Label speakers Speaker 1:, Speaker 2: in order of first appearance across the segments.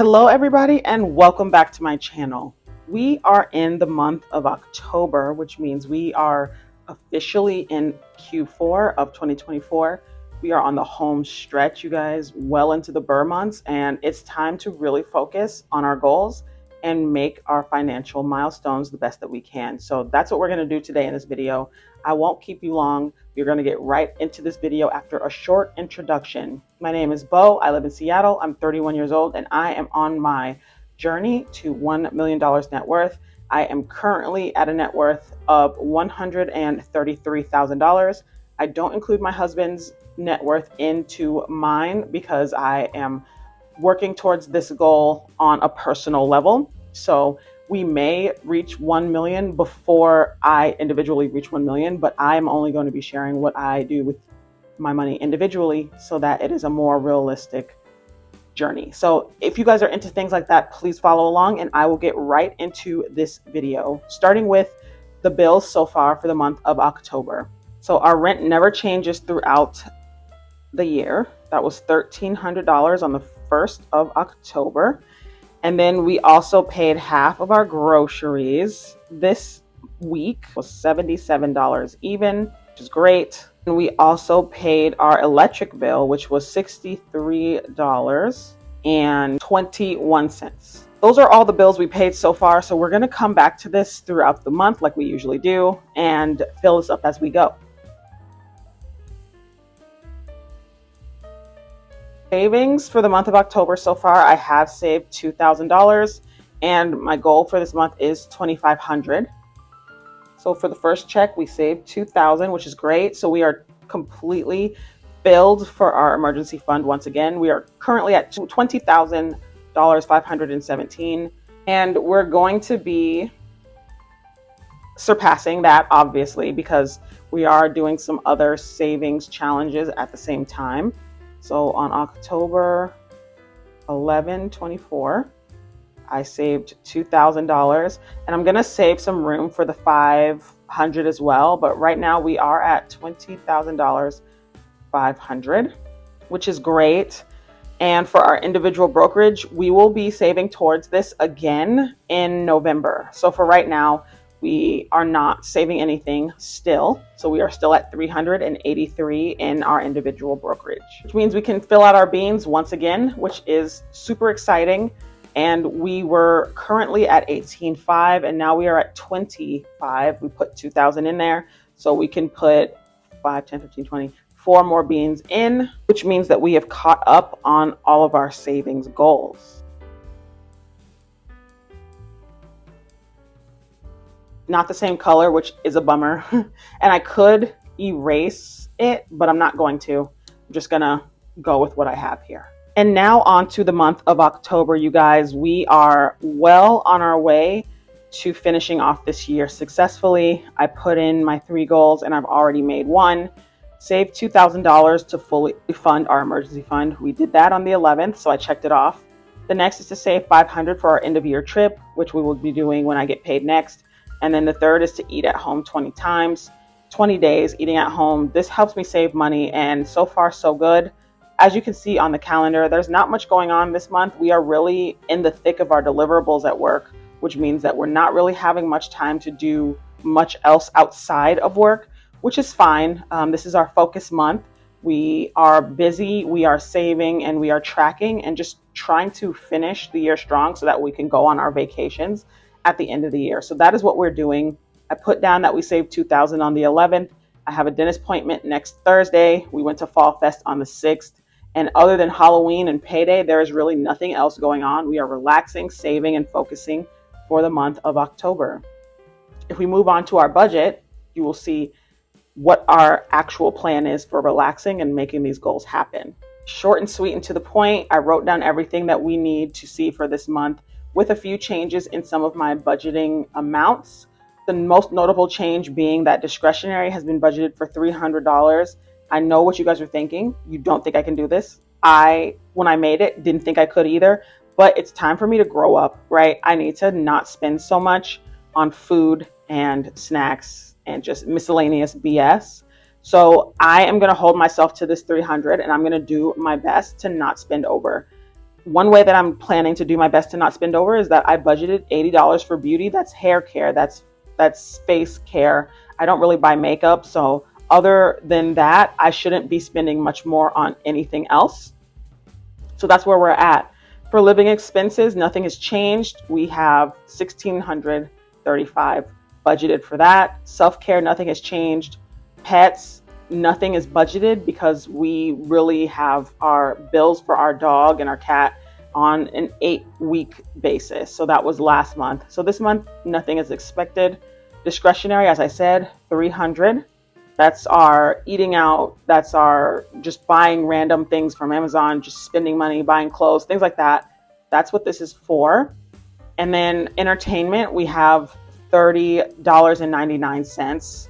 Speaker 1: Hello everybody and welcome back to my channel. We are in the month of October, which means we are officially in Q4 of 2024. We are on the home stretch, you guys, well into the Burr months, and it's time to really focus on our goals and make our financial milestones the best that we can. So that's what we're going to do today in this video. I won't keep you long. We're going to get right into this video after a short introduction. My name is Bo. I live in Seattle. I'm 31 years old and I am on my journey to $1 million net worth. I am currently at a net worth of $133,000. I don't include my husband's net worth into mine because I am working towards this goal on a personal level. So we may reach 1 million before I individually reach 1 million, but I'm only going to be sharing what I do with my money individually so that it is a more realistic journey. So if you guys are into things like that, please follow along and I will get right into this video, starting with the bills so far for the month of October. So our rent never changes throughout the year. That was $1,300 on the 1st of October. And then we also paid half of our groceries this week, was $77 even, which is great. And we also paid our electric bill, which was $63.21. Those are all the bills we paid so far. So we're going to come back to this throughout the month like we usually do and fill this up as we go. Savings for the month of October so far, I have saved $2,000 and my goal for this month is $2,500. So for the first check, we saved $2,000, which is great. So we are completely filled for our emergency fund. Once again, we are currently at $20,517, and we're going to be surpassing that, obviously, because we are doing some other savings challenges at the same time. So on October 11/24, I saved $2,000 and I'm going to save some room for the $500 as well. But right now we are at $20,500, which is great. And for our individual brokerage, we will be saving towards this again in November. So for right now, we are not saving anything still. So we are still at $383 in our individual brokerage, which means we can fill out our beans once again, which is super exciting. And we were currently at 18.5 and now we are at 25. We put 2,000 in there. So we can put 5, 10, 15, 20, 4 more beans in, which means that we have caught up on all of our savings goals. Not the same color, which is a bummer. And I could erase it, but I'm not going to. I'm just gonna go with what I have here. And now on to the month of October, you guys. We are well on our way to finishing off this year successfully. I put in my 3 goals and I've already made 1. Saved $2,000 to fully fund our emergency fund. We did that on the 11th, so I checked it off. The next is to save $500 for our end of year trip, which we will be doing when I get paid next. And then the third is to eat at home 20 times, 20 days eating at home. This helps me save money and so far so good. As you can see on the calendar, there's not much going on this month. We are really in the thick of our deliverables at work, which means that we're not really having much time to do much else outside of work, which is fine. This is our focus month. We are busy, we are saving, and we are tracking and just trying to finish the year strong so that we can go on our vacations at the end of the year. So that is what we're doing. I put down that we saved $2,000 on the 11th. I have a dentist appointment next Thursday. We went to Fall Fest on the 6th. And other than Halloween and payday, there is really nothing else going on. We are relaxing, saving, and focusing for the month of October. If we move on to our budget, you will see what our actual plan is for relaxing and making these goals happen. Short and sweet and to the point, I wrote down everything that we need to see for this month, with a few changes in some of my budgeting amounts. The most notable change being that discretionary has been budgeted for $300. I know what you guys are thinking. You don't think I can do this. When I made it, didn't think I could either, but it's time for me to grow up, right? I need to not spend so much on food and snacks and just miscellaneous BS. So I am going to hold myself to this 300 and I'm going to do my best to not spend over. one way that I'm planning to do my best to not spend over is that I budgeted $80 for beauty. That's hair care, that's face care. I don't really buy makeup, so other than that, I shouldn't be spending much more on anything else. So that's where we're at. For living expenses, nothing has changed. We have $1,635 budgeted for that. Self-care, nothing has changed. Pets, nothing is budgeted because we really have our bills for our dog and our cat on an 8-week basis. So that was last month. So this month, nothing is expected. Discretionary, as I said, $300. That's our eating out. That's our just buying random things from Amazon, just spending money, buying clothes, things like that. That's what this is for. And then entertainment, we have $30.99.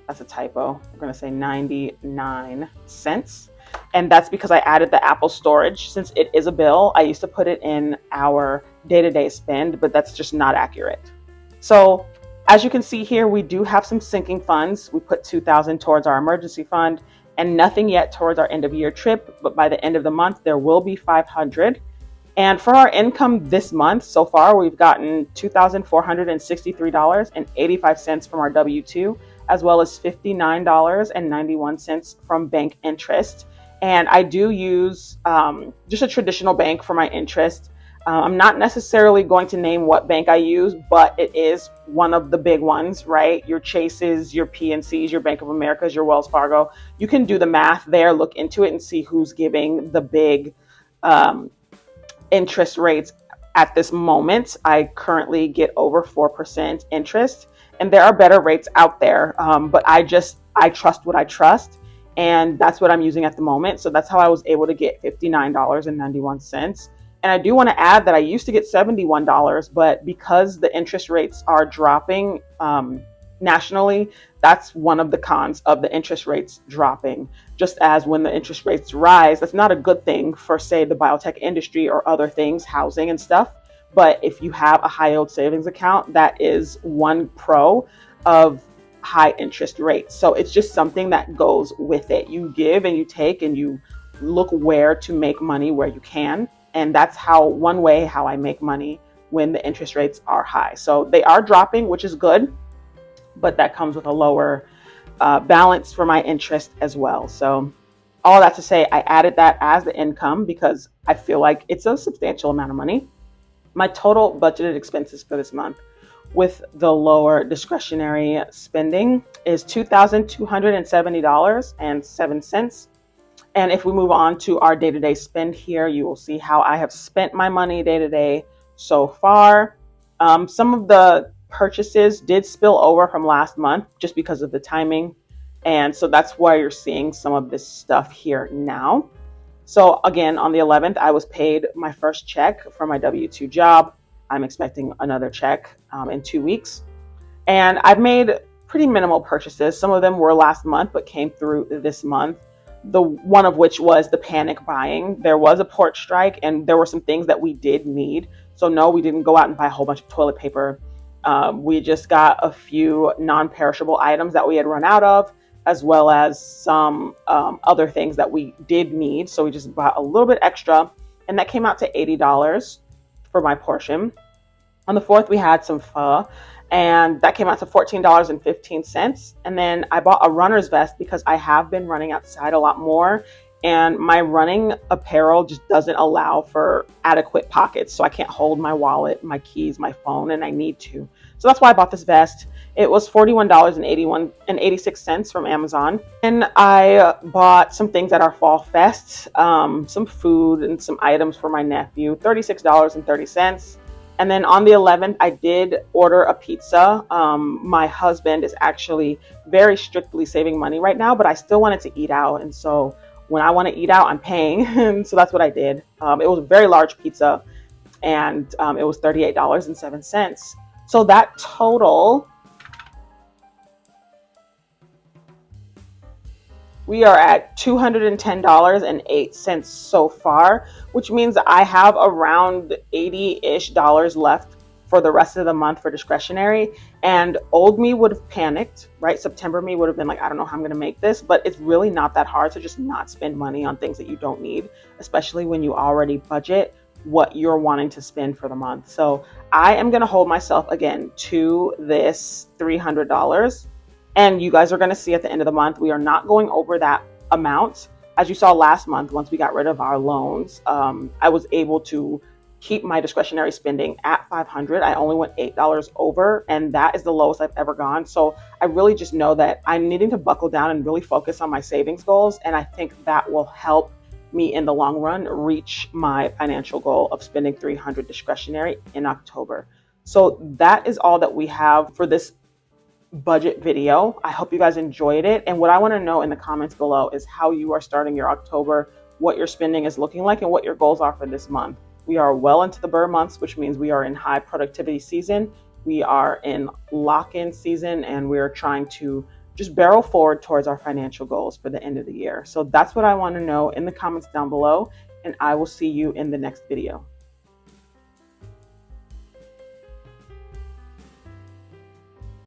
Speaker 1: That's a typo. We're going to say 99 cents. And that's because I added the Apple storage. Since it is a bill, I used to put it in our day-to-day spend, but that's just not accurate. So as you can see here, we do have some sinking funds. We put $2,000 towards our emergency fund and nothing yet towards our end of year trip. But by the end of the month, there will be $500. And for our income this month, so far, we've gotten $2,463.85 from our W-2, as well as $59.91 from bank interest. And I do use just a traditional bank for my interest. I'm not necessarily going to name what bank I use, but it is one of the big ones, right? Your Chases, your PNCs, your Bank of Americas, your Wells Fargo. You can do the math there, look into it and see who's giving the big interest rates at this moment. I currently get over 4% interest, and there are better rates out there, but I trust what I trust, and that's what I'm using at the moment. So that's how I was able to get $59.91. And I do want to add that I used to get $71, but because the interest rates are dropping nationally, that's one of the cons of the interest rates dropping. Just as when the interest rates rise, that's not a good thing for, say, the biotech industry or other things, housing and stuff. But if you have a high yield savings account, that is one pro of high interest rates. So it's just something that goes with it. You give and you take and you look where to make money where you can. And that's one way how I make money when the interest rates are high. So they are dropping, which is good, but that comes with a lower balance for my interest as well. So all that to say, I added that as the income because I feel like it's a substantial amount of money. My total budgeted expenses for this month with the lower discretionary spending is $2,270.07. And if we move on to our day-to-day spend here, you will see how I have spent my money day-to-day so far. Some of the purchases did spill over from last month just because of the timing. And so that's why you're seeing some of this stuff here now. So again, on the 11th, I was paid my first check for my W-2 job. I'm expecting another check in 2 weeks. And I've made pretty minimal purchases. Some of them were last month, but came through this month. The one of which was the panic buying. There was a port strike and there were some things that we did need. So no, we didn't go out and buy a whole bunch of toilet paper. We just got a few non-perishable items that we had run out of, as well as some other things that we did need. So we just bought a little bit extra, and that came out to $80 for my portion. On the 4th, we had some pho, and that came out to $14.15. And then I bought a runner's vest because I have been running outside a lot more, and my running apparel just doesn't allow for adequate pockets. So I can't hold my wallet, my keys, my phone, and I need to. So that's why I bought this vest. It was $41.86 from Amazon. And I bought some things at our fall fest, some food and some items for my nephew, $36.30. And then on the 11th, I did order a pizza. My husband is actually very strictly saving money right now, but I still wanted to eat out. And so when I want to eat out, I'm paying. And so that's what I did. It was a very large pizza, and it was $38.07. So that total, we are at $210.08 so far, which means I have around $80-ish left for the rest of the month for discretionary. And old me would have panicked, right? September me would have been like, I don't know how I'm going to make this, but it's really not that hard to just not spend money on things that you don't need, especially when you already budget what you're wanting to spend for the month. So I am going to hold myself again to this $300. And you guys are going to see at the end of the month, we are not going over that amount. As you saw last month, once we got rid of our loans, I was able to keep my discretionary spending at $500. I only went $8 over, and that is the lowest I've ever gone. So I really just know that I'm needing to buckle down and really focus on my savings goals. And I think that will help me in the long run reach my financial goal of spending $300 discretionary in October. So that is all that we have for this budget video. I hope you guys enjoyed it. And what I want to know in the comments below is how you are starting your October, what your spending is looking like, and what your goals are for this month. We are well into the Burr months, which means we are in high productivity season. We are in lock-in season, and we are trying to just barrel forward towards our financial goals for the end of the year. So that's what I want to know in the comments down below, and I will see you in the next video.